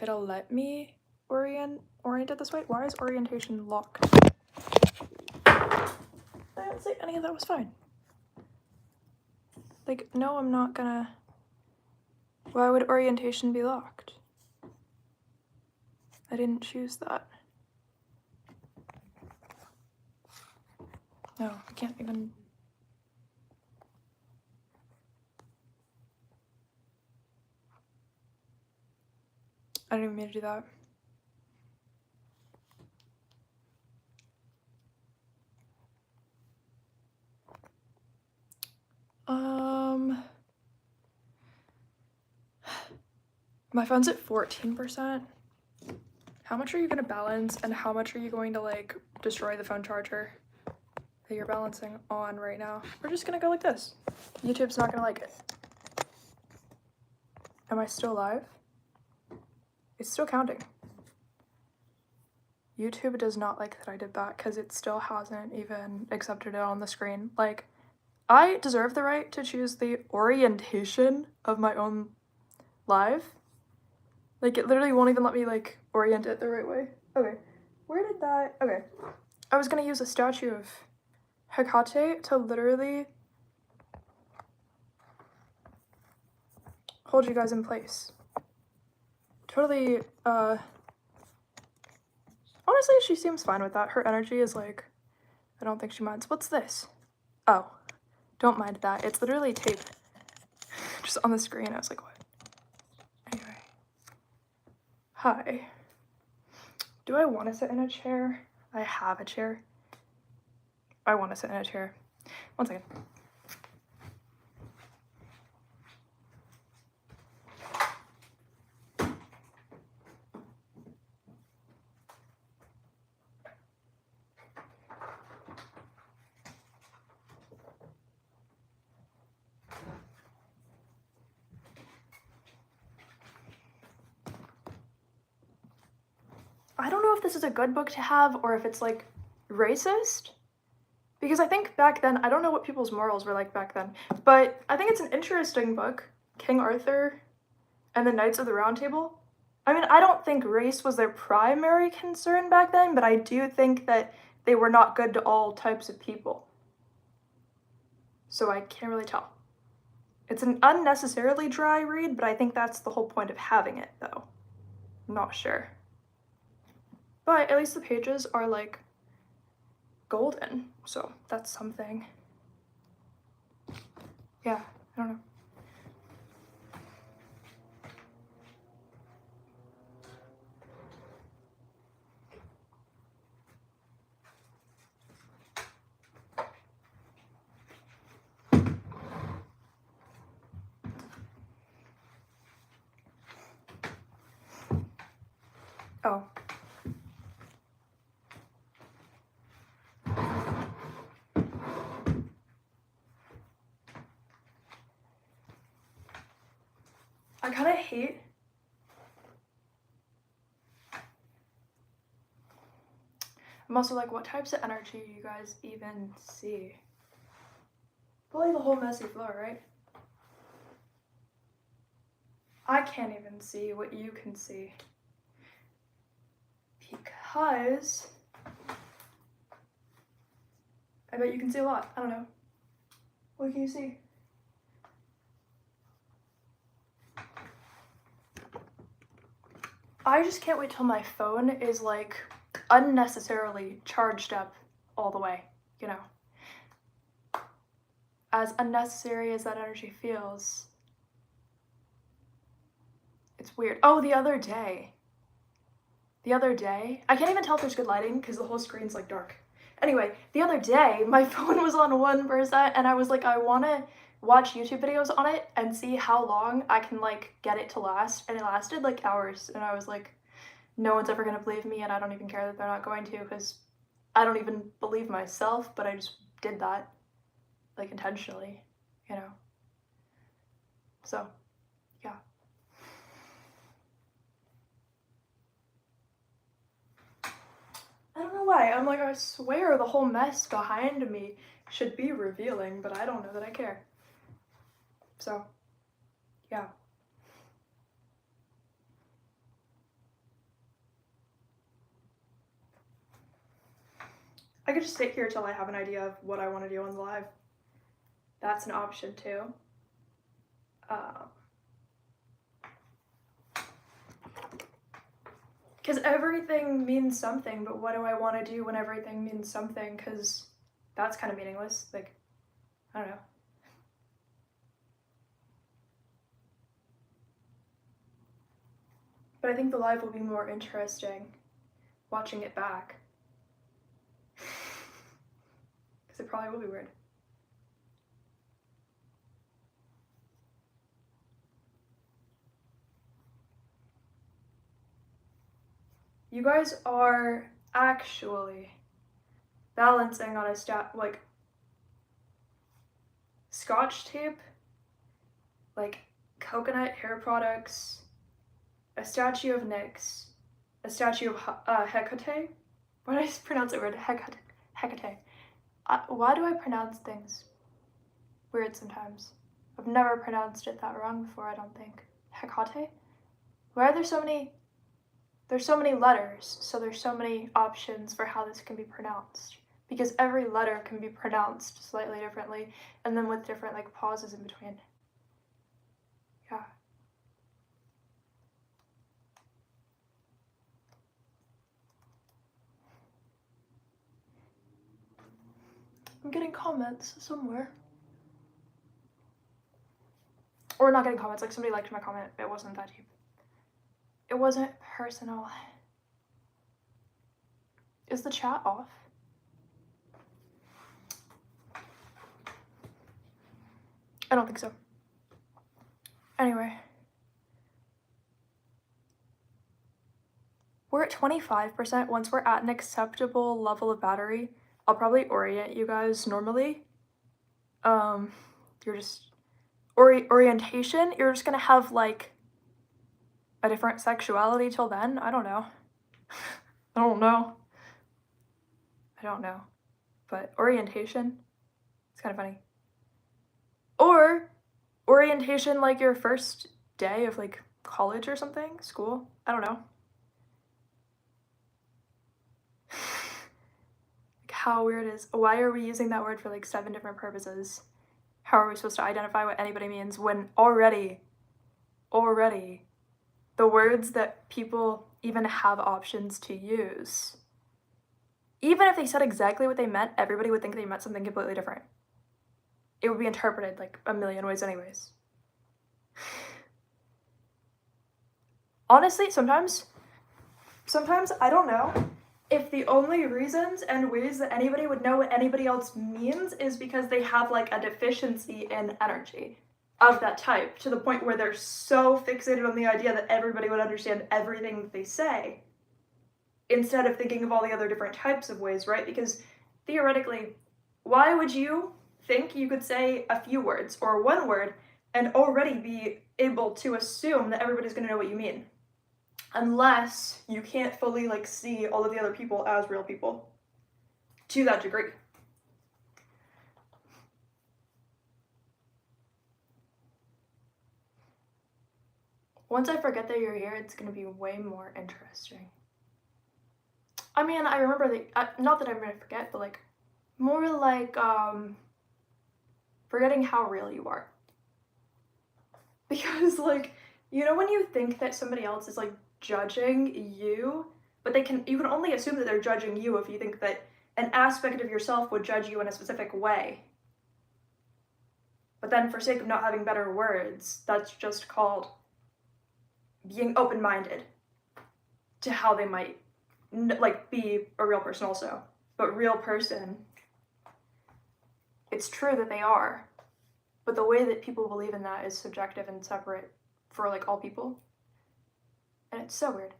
if it'll let me orient it this way. Why is orientation locked? I didn't say any of that was fine. Like, no, I'm not gonna. Why would orientation be locked? I didn't choose that. No, I can't even. I didn't even mean to do that. My phone's at 14%. How much are you gonna balance and how much are you going to like destroy the phone charger that you're balancing on right now? We're just gonna go like this. YouTube's not gonna like it. Am I still live? It's still counting. YouTube does not like that I did that because it still hasn't even accepted it on the screen. Like, I deserve the right to choose the orientation of my own live. Like, it literally won't even let me, like, orient it the right way. Okay, where did that... Okay, I was gonna use a statue of Hecate to literally hold you guys in place. Totally, honestly, she seems fine with that. Her energy is, like, I don't think she minds. What's this? Oh, don't mind that. It's literally tape just on the screen. I was like, what? Anyway. Hi. Do I want to sit in a chair? I have a chair. I want to sit in a chair. One second. I don't know if this is a good book to have or if it's like racist, because I think back then, I don't know what people's morals were like back then, but I think it's an interesting book, King Arthur and the Knights of the Round Table. I mean, I don't think race was their primary concern back then, but I do think that they were not good to all types of people. So I can't really tell. It's an unnecessarily dry read, but I think that's the whole point of having it, though. I'm not sure. But at least the pages are like golden, so that's something. Yeah, I don't know. Oh. I kind of hate I'm also like, what types of energy do you guys even see? Probably the whole messy floor, right? I can't even see what you can see. Because I bet you can see a lot. I don't know. What can you see? I just can't wait till my phone is like unnecessarily charged up all the way, you know. As unnecessary as that energy feels, it's weird. Oh, the other day, I can't even tell if there's good lighting because the whole screen's like dark. Anyway, the other day, my phone was on 1% and I was like, I want to watch YouTube videos on it and see how long I can like get it to last, and it lasted like hours, and I was like, no one's ever gonna believe me, and I don't even care that they're not going to, because I don't even believe myself, but I just did that, like, intentionally, you know. So, yeah. I don't know why. I'm like, I swear the whole mess behind me should be revealing, but I don't know that I care. So, yeah. I could just sit here till I have an idea of what I want to do on the live. That's an option too. Because everything means something, but what do I want to do when everything means something? Because that's kind of meaningless. Like, I don't know. But I think the live will be more interesting watching it back. Because it probably will be weird. You guys are actually balancing on a like Scotch tape, like coconut hair products, a statue of Nyx, a statue of Hecate. Why did I pronounce it weird? Hecate. Why do I pronounce things weird sometimes? I've never pronounced it that wrong before, I don't think. Hecate? Why are there so many? There's so many letters, so there's so many options for how this can be pronounced. Because every letter can be pronounced slightly differently, and then with different like pauses in between. Yeah. I'm getting comments somewhere. Or not getting comments, like somebody liked my comment. It wasn't that deep. It wasn't personal. Is the chat off? I don't think so. Anyway. We're at 25%. Once we're at an acceptable level of battery, I'll probably orient you guys normally. You're just... orientation, you're just gonna have, like, a different sexuality till then? I don't know. I don't know. But orientation, it's kind of funny. Or orientation like your first day of, like, college or something? School? I don't know. How weird is... Why are we using that word for, like, 7 different purposes? How are we supposed to identify what anybody means when already, the words that people even have options to use, even if they said exactly what they meant, everybody would think they meant something completely different. It would be interpreted like a million ways anyways. Honestly, sometimes I don't know if the only reasons and ways that anybody would know what anybody else means is because they have like a deficiency in energy of that type, to the point where they're so fixated on the idea that everybody would understand everything that they say, instead of thinking of all the other different types of ways, right? Because theoretically, why would you think you could say a few words or one word and already be able to assume that everybody's going to know what you mean? Unless you can't fully like see all of the other people as real people to that degree. Once I forget that you're here, it's gonna be way more interesting. I mean, I remember that, not that I'm gonna forget, but like, more like, forgetting how real you are. Because like, you know when you think that somebody else is like judging you, but you can only assume that they're judging you if you think that an aspect of yourself would judge you in a specific way. But then for sake of not having better words, that's just called being open-minded to how they might like be a real person also. But real person, it's true that they are, but the way that people believe in that is subjective and separate for like all people, and it's so weird.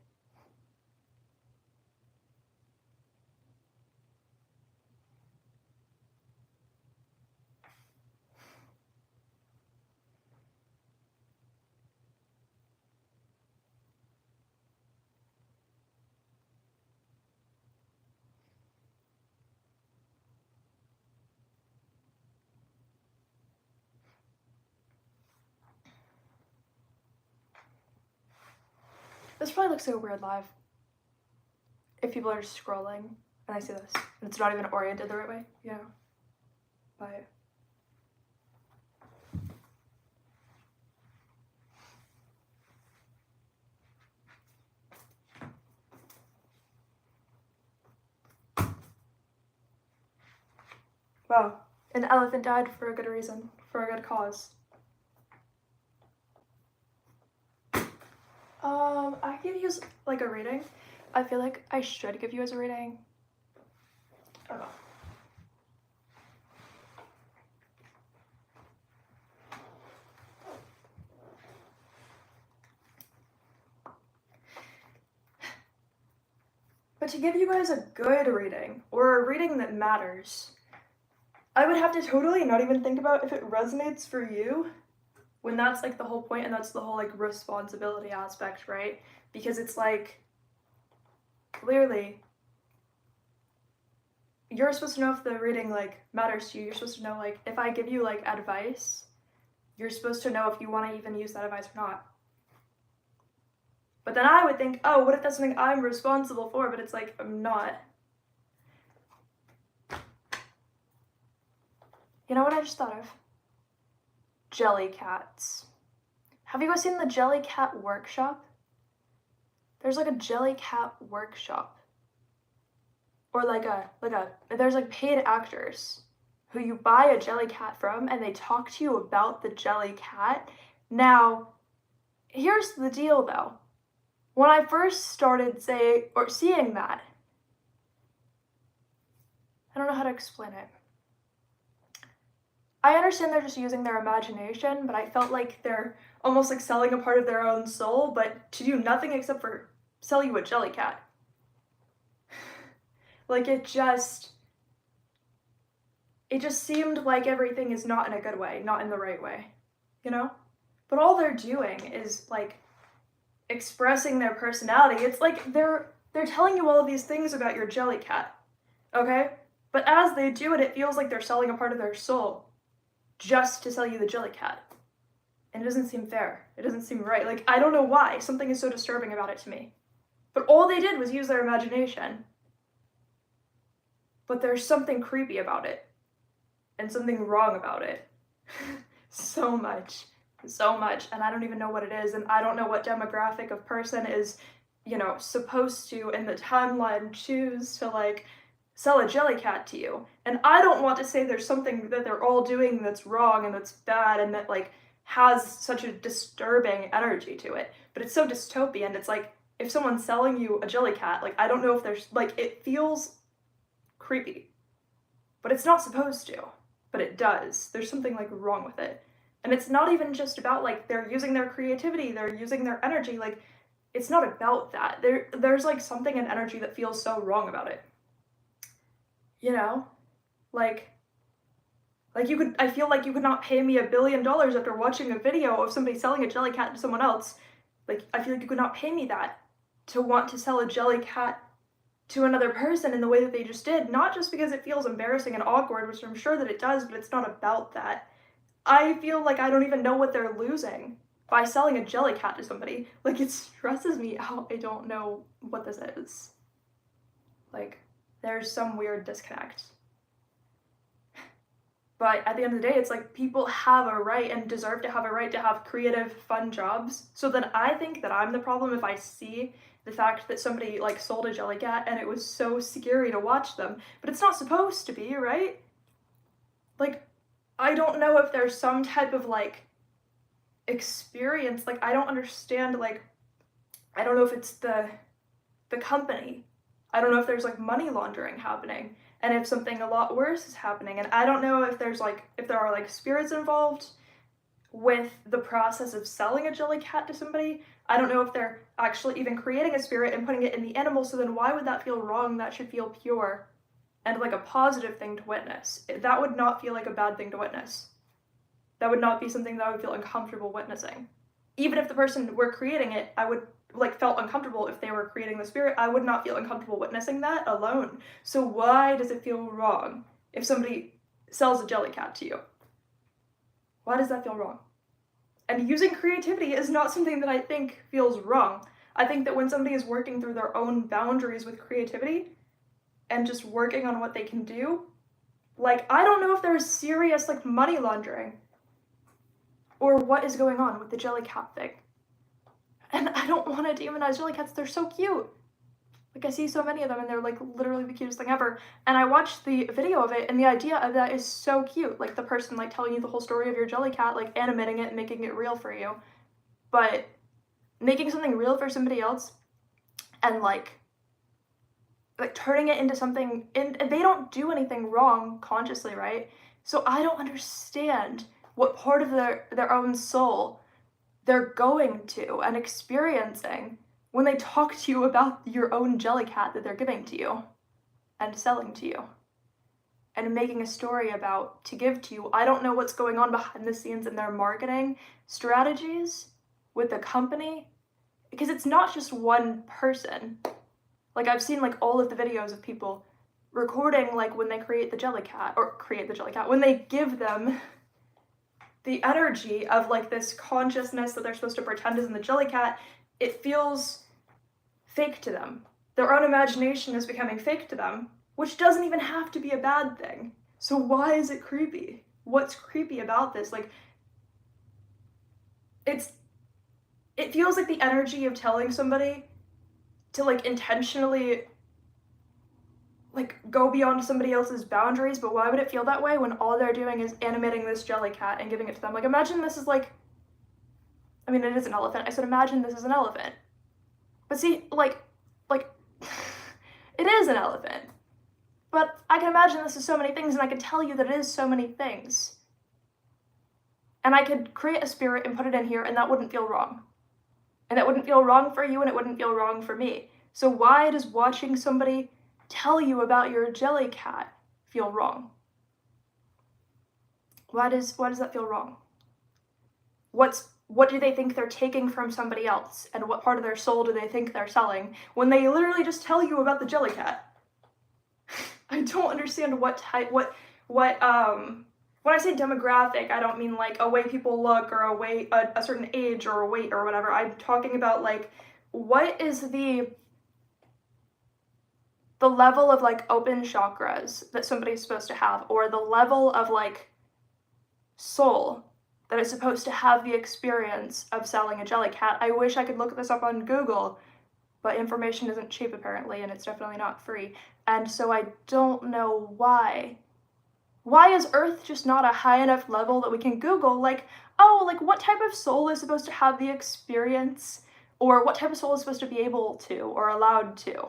This probably looks like a weird live if people are just scrolling and I see this, and it's not even oriented the right way, you know, but wow, an elephant died for a good reason, for a good cause. I give you like a reading. I feel like I should give you as a reading. Oh. But to give you guys a good reading, or a reading that matters, I would have to totally not even think about if it resonates for you, when that's like the whole point, and that's the whole like responsibility aspect, right? Because it's like, clearly, you're supposed to know if the reading like matters to you. You're supposed to know like, if I give you like advice, you're supposed to know if you want to even use that advice or not. But then I would think, oh, what if that's something I'm responsible for? But it's like, I'm not. You know what I just thought of? Jellycats. Have you guys seen the Jellycat workshop? There's like a Jellycat workshop. Or there's like paid actors who you buy a Jellycat from, and they talk to you about the Jellycat. Now, here's the deal though. When I first started seeing that, I don't know how to explain it. I understand they're just using their imagination, but I felt like they're almost like selling a part of their own soul, but to do nothing except for sell you a Jellycat. Like it just seemed like everything is not in a good way, not in the right way, you know? But all they're doing is like expressing their personality. It's like they're telling you all of these things about your Jellycat, okay? But as they do it, it feels like they're selling a part of their soul just to sell you the Jellycat. And it doesn't seem fair. It doesn't seem right. Like, I don't know why. Something is so disturbing about it to me. But all they did was use their imagination. But there's something creepy about it. And something wrong about it. So much. So much. And I don't even know what it is. And I don't know what demographic of person is, you know, supposed to, in the timeline, choose to, like, sell a Jellycat to you. And I don't want to say there's something that they're all doing that's wrong and that's bad and that, like, has such a disturbing energy to it. But it's so dystopian. It's like, if someone's selling you a Jellycat, like, I don't know if there's, like, it feels creepy. But it's not supposed to. But it does. There's something, like, wrong with it. And it's not even just about, like, they're using their creativity, they're using their energy, like, it's not about that. There's, like, something in energy that feels so wrong about it. You know? Like I feel like you could not pay me $1 billion after watching a video of somebody selling a Jellycat to someone else. Like, I feel like you could not pay me that to want to sell a Jellycat to another person in the way that they just did. Not just because it feels embarrassing and awkward, which I'm sure that it does, but it's not about that. I feel like I don't even know what they're losing by selling a Jellycat to somebody. Like, it stresses me out. I don't know what this is. Like, there's some weird disconnect. But at the end of the day, it's like people have a right and deserve to have a right to have creative, fun jobs. So then I think that I'm the problem if I see the fact that somebody, like, sold a Jellycat and it was so scary to watch them. But it's not supposed to be, right? Like, I don't know if there's some type of, like, experience. Like, I don't understand, like, I don't know if it's the company. I don't know if there's, like, money laundering happening. And if something a lot worse is happening. And I don't know if there are, like, spirits involved with the process of selling a Jellycat to somebody. I don't know if they're actually even creating a spirit and putting it in the animal, so then why would that feel wrong? That should feel pure and, like, a positive thing to witness. That would not feel like a bad thing to witness. That would not be something that I would feel uncomfortable witnessing. Even if the person were creating it, I would, like, felt uncomfortable if they were creating the spirit. I would not feel uncomfortable witnessing that alone. So why does it feel wrong if somebody sells a Jellycat to you? Why does that feel wrong? And using creativity is not something that I think feels wrong. I think that when somebody is working through their own boundaries with creativity, and just working on what they can do. Like, I don't know if there's serious, like, money laundering or what is going on with the Jellycat thing. And I don't want to demonize Jellycats. They're so cute. Like, I see so many of them, and they're, like, literally the cutest thing ever. And I watched the video of it, and the idea of that is so cute. Like, the person, like, telling you the whole story of your Jellycat, like, animating it and making it real for you. But making something real for somebody else and, like turning it into something, and they don't do anything wrong consciously, right? So I don't understand what part of their own soul they're going to and experiencing when they talk to you about your own Jellycat that they're giving to you and selling to you and making a story about to give to you. I don't know what's going on behind the scenes in their marketing strategies with the company, because it's not just one person. Like, I've seen, like, all of the videos of people recording, like, when they create the Jellycat, when they give them the energy of, like, this consciousness that they're supposed to pretend is in the Jellycat, it feels fake to them. Their own imagination is becoming fake to them, which doesn't even have to be a bad thing. So why is it creepy? What's creepy about this? Like, it feels like the energy of telling somebody to, like, intentionally, like, go beyond somebody else's boundaries. But why would it feel that way when all they're doing is animating this Jellycat and giving it to them? Like, imagine this is, like, I mean, it is an elephant. I said imagine this is an elephant. But see, like, it is an elephant. But I can imagine this is so many things, and I can tell you that it is so many things. And I could create a spirit and put it in here, and that wouldn't feel wrong. And that wouldn't feel wrong for you, and it wouldn't feel wrong for me. So why does watching somebody tell you about your Jellycat feel wrong? Why does that feel wrong? What do they think they're taking from somebody else, and what part of their soul do they think they're selling when they literally just tell you about the Jellycat? I don't understand what type, when I say demographic, I don't mean, like, a way people look or a certain age or a weight or whatever. I'm talking about, like, what is the level of, like, open chakras that somebody's supposed to have, or the level of, like, soul that is supposed to have the experience of selling a Jellycat. I wish I could look this up on Google, but information isn't cheap apparently, and it's definitely not free. And so I don't know why. Why is Earth just not a high enough level that we can Google, like, oh, like, what type of soul is supposed to have the experience, or what type of soul is supposed to be able to, or allowed to,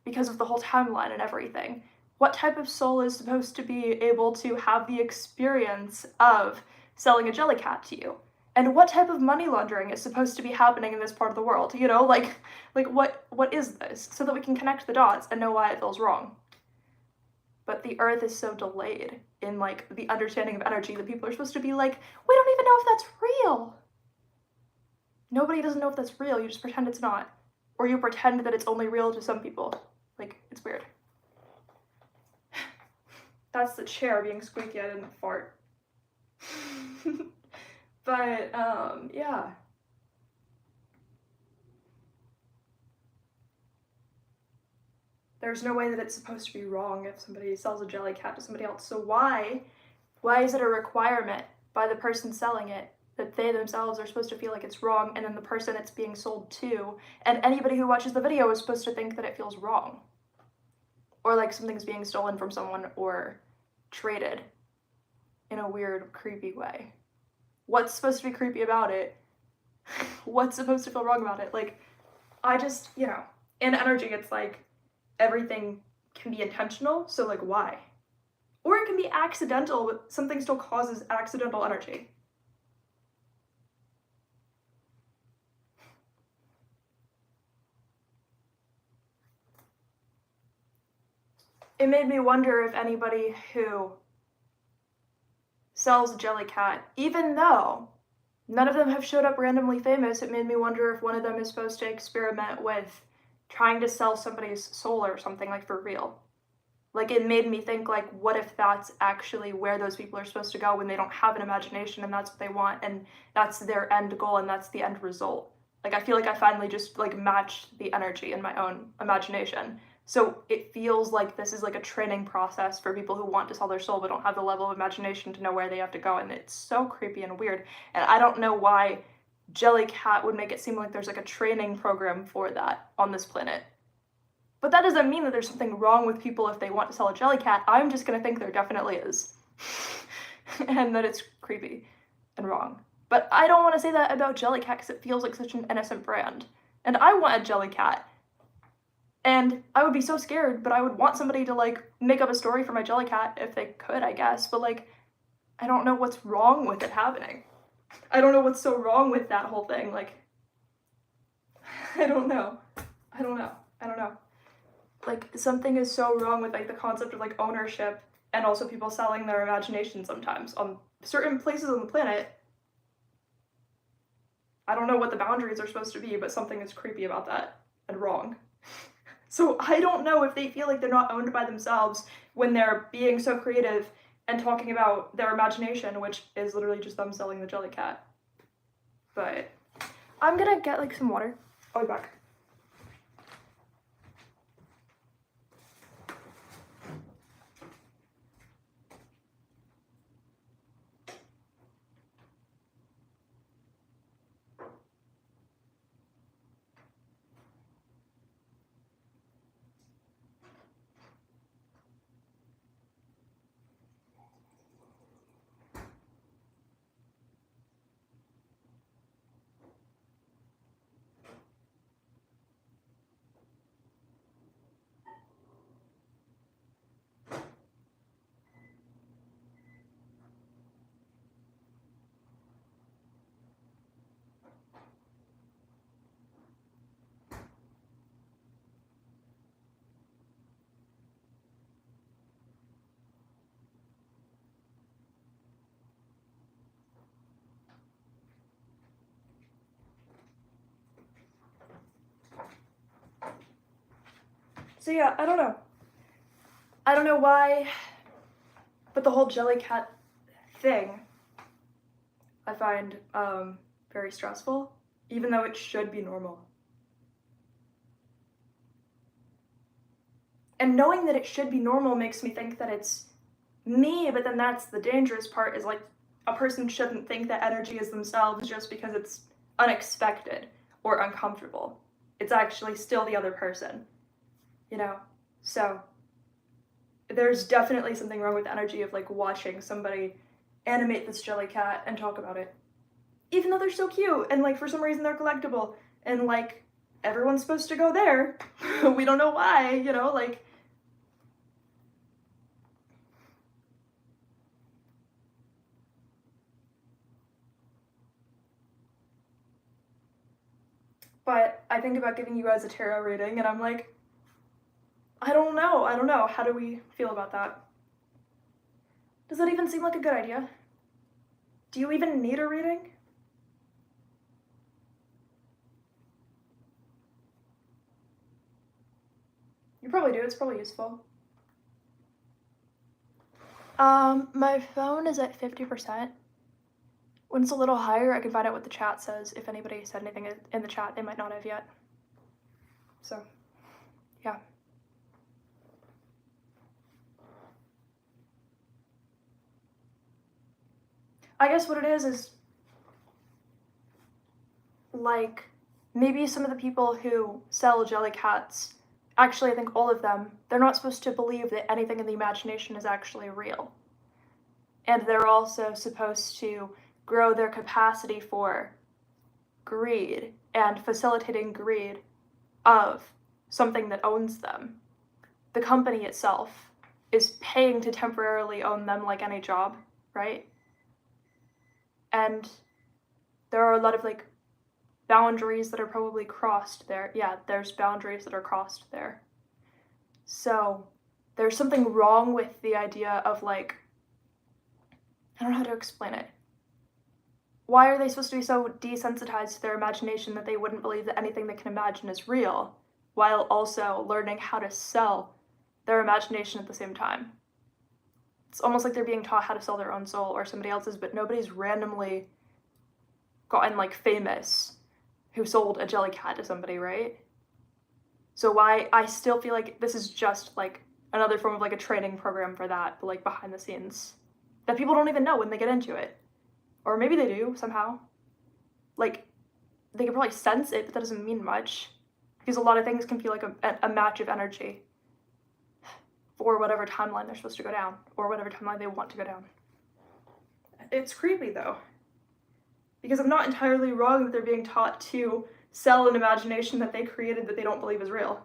because of the whole timeline and everything. What type of soul is supposed to be able to have the experience of selling a Jellycat to you? And what type of money laundering is supposed to be happening in this part of the world, you know? Like what is this? So that we can connect the dots and know why it feels wrong. But the Earth is so delayed in, like, the understanding of energy that people are supposed to be like, we don't even know if that's real. Nobody doesn't know if that's real, you just pretend it's not. Or you pretend that it's only real to some people. Like, it's weird. That's the chair being squeaky, I didn't fart. But, yeah. There's no way that it's supposed to be wrong if somebody sells a Jellycat to somebody else. So why is it a requirement by the person selling it that they themselves are supposed to feel like it's wrong, and then the person it's being sold to, and anybody who watches the video is supposed to think that it feels wrong? Or like something's being stolen from someone or traded in a weird, creepy way. What's supposed to be creepy about it? What's supposed to feel wrong about it? Like, I just, you know, in energy, it's like, everything can be intentional, so, like, why? Or it can be accidental, but something still causes accidental energy. It made me wonder if anybody who sells a Jellycat, even though none of them have showed up randomly famous, it made me wonder if one of them is supposed to experiment with trying to sell somebody's soul or something, like, for real. Like, it made me think, like, what if that's actually where those people are supposed to go when they don't have an imagination and that's what they want and that's their end goal and that's the end result? Like, I feel like I finally just, like, matched the energy in my own imagination. So it feels like this is, like, a training process for people who want to sell their soul but don't have the level of imagination to know where they have to go, and it's so creepy and weird. And I don't know why Jellycat would make it seem like there's, like, a training program for that on this planet. But that doesn't mean that there's something wrong with people if they want to sell a Jellycat. I'm just gonna think there definitely is. And that it's creepy and wrong. But I don't want to say that about Jellycat because it feels like such an innocent brand. And I want a Jellycat. And I would be so scared, but I would want somebody to, like, make up a story for my Jellycat if they could, I guess. But, like, I don't know what's wrong with it happening. I don't know what's so wrong with that whole thing. Like, I don't know. Like, something is so wrong with, like, the concept of, like, ownership and also people selling their imagination sometimes on certain places on the planet. I don't know what the boundaries are supposed to be, but something is creepy about that and wrong. So I don't know if they feel like they're not owned by themselves when they're being so creative and talking about their imagination, which is literally just them selling the Jellycat. But I'm gonna get, like, some water. I'll be back. So yeah, I don't know. I don't know why, but the whole Jellycat thing I find very stressful, even though it should be normal. And knowing that it should be normal makes me think that it's me, but then that's the dangerous part, is like a person shouldn't think that energy is themselves just because it's unexpected or uncomfortable. It's actually still the other person, you know? So there's definitely something wrong with the energy of like watching somebody animate this Jellycat and talk about it. Even though they're so cute and like for some reason they're collectible and like everyone's supposed to go there. We don't know why, you know, like. But I think about giving you guys a tarot reading and I'm like, I don't know. How do we feel about that? Does that even seem like a good idea? Do you even need a reading? You probably do, it's probably useful. My phone is at 50%. When it's a little higher, I can find out what the chat says. If anybody said anything in the chat, they might not have yet. So, yeah. I guess what it is like, maybe some of the people who sell Jellycats, actually I think all of them, they're not supposed to believe that anything in the imagination is actually real. And they're also supposed to grow their capacity for greed and facilitating greed of something that owns them. The company itself is paying to temporarily own them like any job, right? And there are a lot of like boundaries that are probably crossed there. Yeah, there's boundaries that are crossed there. So there's something wrong with the idea of like, I don't know how to explain it. Why are they supposed to be so desensitized to their imagination that they wouldn't believe that anything they can imagine is real, while also learning how to sell their imagination at the same time? It's almost like they're being taught how to sell their own soul or somebody else's, but nobody's randomly gotten like famous who sold a jelly cat to somebody, right? So why, I still feel like this is just like another form of like a training program for that, but like behind the scenes, that people don't even know when they get into it. Or maybe they do somehow. Like, they can probably sense it, but that doesn't mean much. Because a lot of things can feel like a match of energy for whatever timeline they're supposed to go down, or whatever timeline they want to go down. It's creepy though. Because I'm not entirely wrong that they're being taught to sell an imagination that they created that they don't believe is real.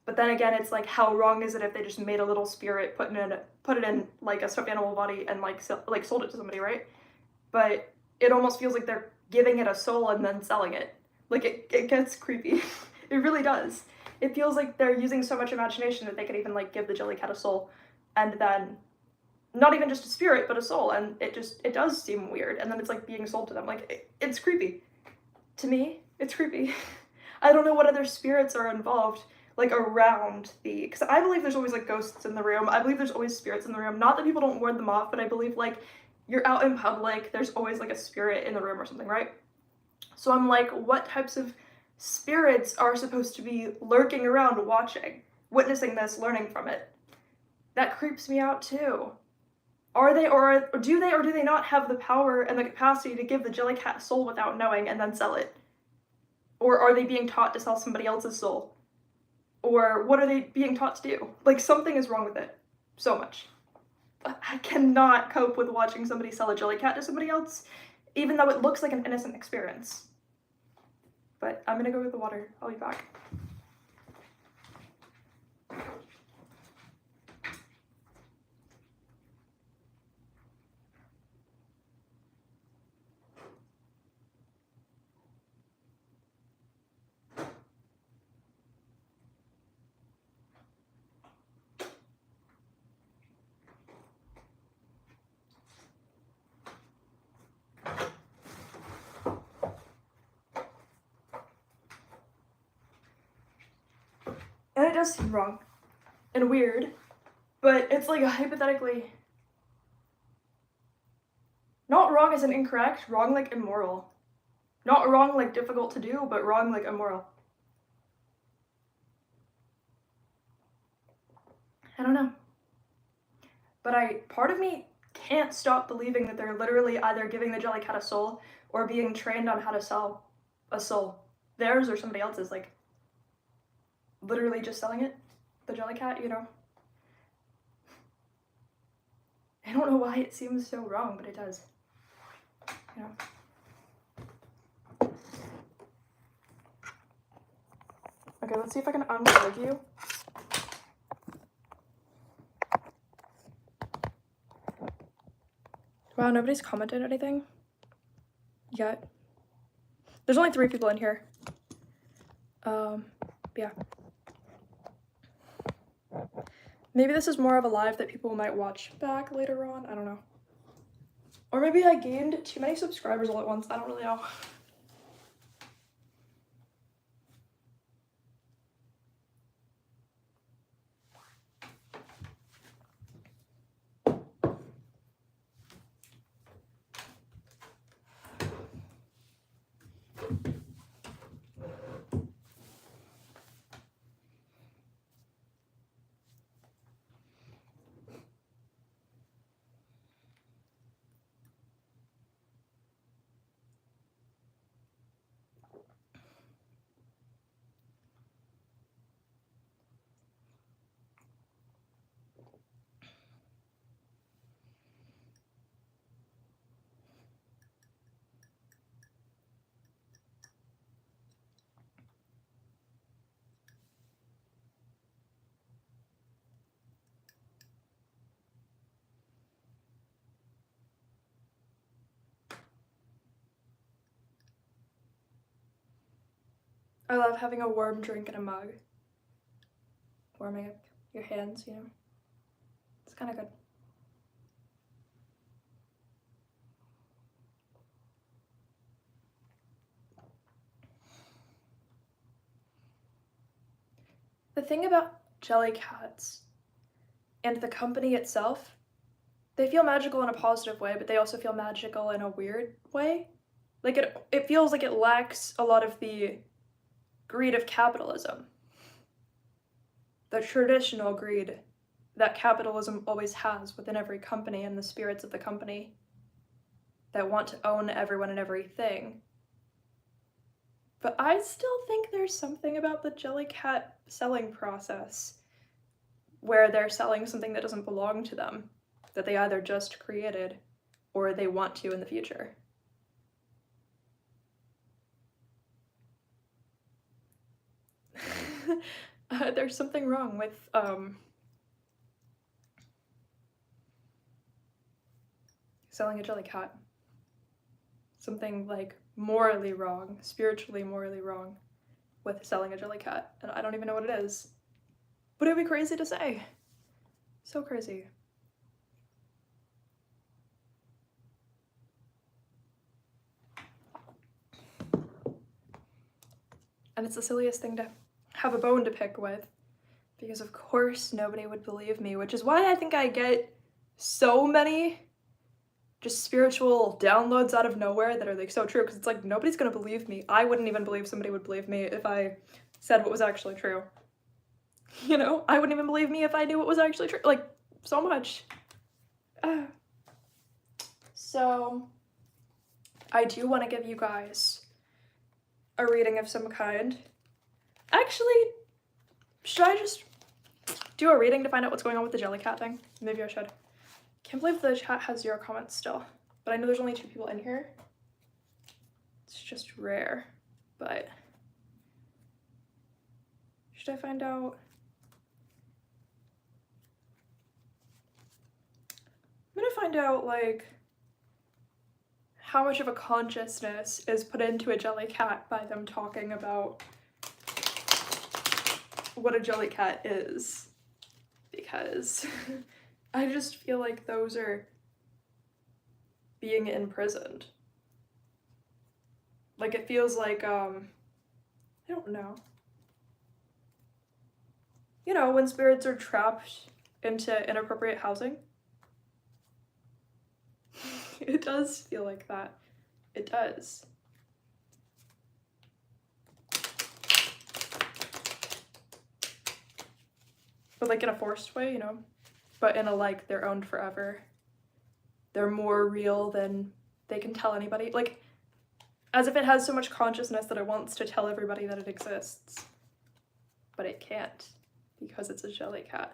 But then again, it's like, how wrong is it if they just made a little spirit, put it in like a stuffed animal body and like sold it to somebody, right? But it almost feels like they're giving it a soul and then selling it. Like, it gets creepy. It really does. It feels like they're using so much imagination that they could even like give the jelly cat a soul, and then not even just a spirit, but a soul, and it does seem weird, and then it's like being sold to them. Like, it's creepy. To me, it's creepy. I don't know what other spirits are involved, like, around because I believe there's always like ghosts in the room. I believe there's always spirits in the room. Not that people don't ward them off, but I believe like you're out in public, there's always like a spirit in the room or something, right? So I'm like, what types of spirits are supposed to be lurking around, watching, witnessing this, learning from it? That creeps me out too. Are they, or do they not have the power and the capacity to give the jelly cat a soul without knowing and then sell it? Or are they being taught to sell somebody else's soul? Or what are they being taught to do? Like, something is wrong with it. So much. I cannot cope with watching somebody sell a jelly cat to somebody else, even though it looks like an innocent experience. But I'm gonna go with the water. I'll be back. And it does seem wrong and weird, but it's like hypothetically not wrong as in incorrect, wrong like immoral. Not wrong like difficult to do, but wrong like immoral. I don't know. But part of me can't stop believing that they're literally either giving the jelly cat a soul or being trained on how to sell a soul. Theirs or somebody else's, like, literally just selling it, the jelly cat, you know? I don't know why it seems so wrong, but it does. You know? Okay, let's see if I can unplug you. Wow, nobody's commented anything yet. There's only 3 people in here. Yeah. Maybe this is more of a live that people might watch back later on. I don't know. Or maybe I gained too many subscribers all at once. I don't really know. I love having a warm drink in a mug. Warming up your hands, you know? It's kind of good. The thing about jelly cats and the company itself, they feel magical in a positive way, but they also feel magical in a weird way. Like, it feels like it lacks a lot of the greed of capitalism. The traditional greed that capitalism always has within every company and the spirits of the company that want to own everyone and everything. But I still think there's something about the Jellycat selling process where they're selling something that doesn't belong to them, that they either just created or they want to in the future. There's something wrong with selling a Jellycat. Something like morally wrong, spiritually morally wrong with selling a Jellycat, and I don't even know what it is. But it'd be crazy to say. So crazy. And it's the silliest thing to have a bone to pick with, because of course nobody would believe me, which is why I think I get so many just spiritual downloads out of nowhere that are like so true, because it's like nobody's gonna believe me. I wouldn't even believe somebody would believe me if I said what was actually true. You know, I wouldn't even believe me if I knew what was actually true. Like, so much. So, I do want to give you guys a reading of some kind. Actually, should I just do a reading to find out what's going on with the Jellycat thing? Maybe I should. Can't believe the chat has 0 comments still, but I know there's only 2 people in here. It's just rare, but should I find out? I'm gonna find out, like, how much of a consciousness is put into a Jellycat by them talking about what a Jellycat is, because I just feel like those are being imprisoned. Like, it feels like, I don't know. You know, when spirits are trapped into inappropriate housing? It does feel like that. It does. But like in a forced way, you know? But in a like, they're owned forever. They're more real than they can tell anybody. Like, as if it has so much consciousness that it wants to tell everybody that it exists. But it can't, because it's a Jellycat.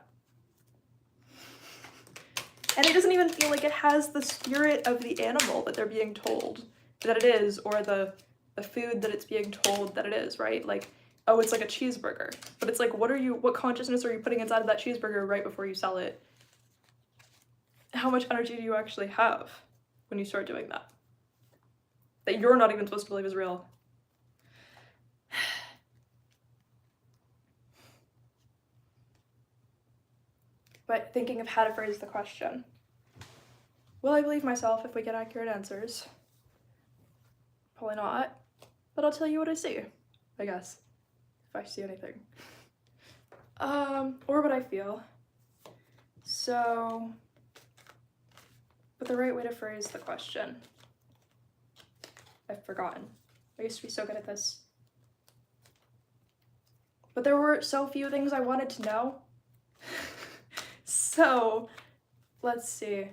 And it doesn't even feel like it has the spirit of the animal that they're being told that it is, or the food that it's being told that it is, right? Like, oh, it's like a cheeseburger. But it's like, what consciousness are you putting inside of that cheeseburger right before you sell it? How much energy do you actually have when you start doing that? That you're not even supposed to believe is real. But thinking of how to phrase the question. Will I believe myself if we get accurate answers? Probably not. But I'll tell you what I see, I guess. If I see anything. Or what I feel. So, but the right way to phrase the question. I've forgotten. I used to be so good at this. But there were so few things I wanted to know. So, let's see.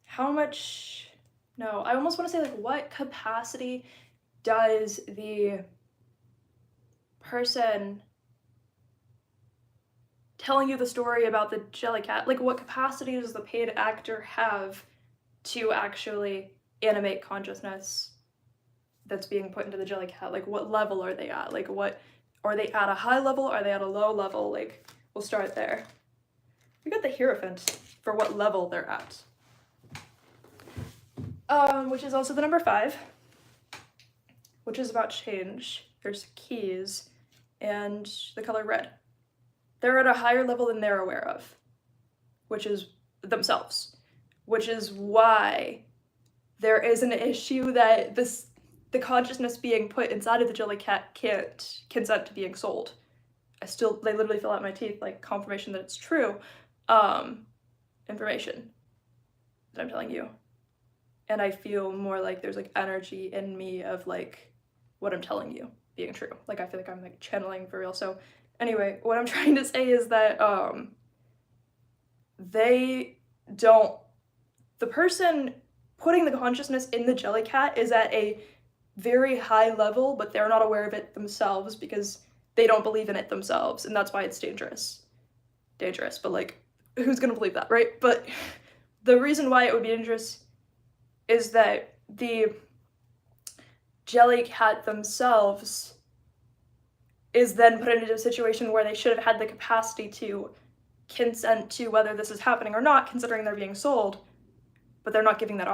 How much... No, I almost want to say, like, what capacity does the person telling you the story about the Jellycat, like, what capacity does the paid actor have to actually animate consciousness that's being put into the Jellycat? Like, what level are they at? Like, what... Are they at a high level? Are they at a low level? Like, we'll start there. We got the Hierophant for what level they're at. Which is also the number 5, which is about change. There's keys and the color red. They're at a higher level than they're aware of, which is themselves, which is why there is an issue that the consciousness being put inside of the Jellycat can't consent to being sold. They literally fill out my teeth, like, confirmation that it's true, information that I'm telling you. and I feel more like there's like energy in me of like what I'm telling you being true. Like I feel like I'm like channeling for real. So anyway, what I'm trying to say is that they don't, the person putting the consciousness in the jellycat is at a very high level, but they're not aware of it themselves because they don't believe in it themselves, and that's why it's dangerous. Dangerous, but like, who's gonna believe that, right? But the reason why it would be dangerous is that the jellycat themselves is then put into a situation where they should have had the capacity to consent to whether this is happening or not, considering they're being sold, but they're not given that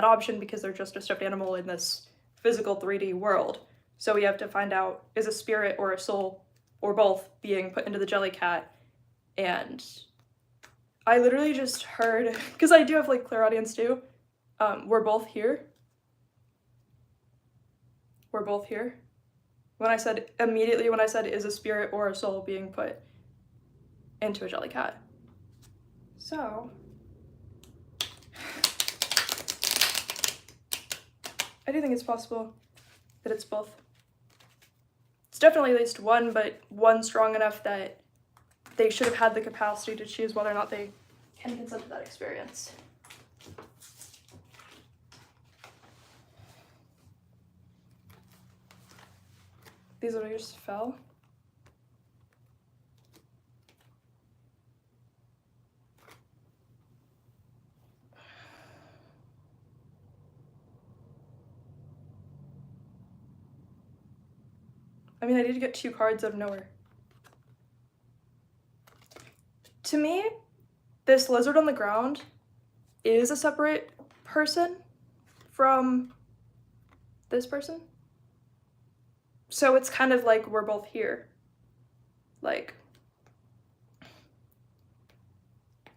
option because they're just a stuffed animal in this physical 3D world. So we have to find out, is a spirit or a soul or both being put into the jellycat? And I literally just heard, because I do have like clairaudience too, we're both here. We're both here. Immediately when I said is a spirit or a soul being put into a jellycat. So I do think it's possible that it's both. It's definitely at least one, but one strong enough that they should have had the capacity to choose whether or not they can consent to that experience. These literally just fell. I mean, I need to get 2 cards out of nowhere. To me, this lizard on the ground is a separate person from this person. So it's kind of like we're both here. Like,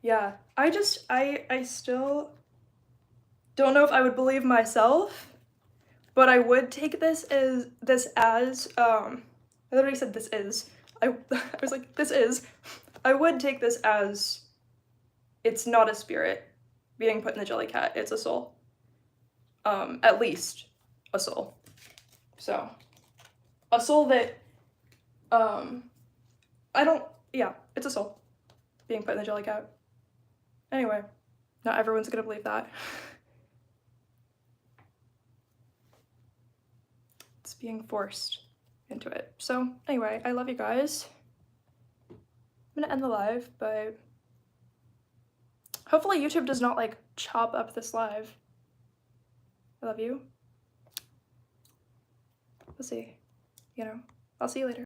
yeah, I still don't know if I would believe myself, but I would take this as, I literally said this is. I was like, this is. I would take this as it's not a spirit being put in the jellycat, it's a soul. At least a soul. So, a soul that, it's a soul being put in the jellycat. Anyway, not everyone's gonna believe that. It's being forced into it. So anyway, I love you guys. I'm gonna end the live, but hopefully YouTube does not like chop up this live. I love you. We'll see. You know, I'll see you later.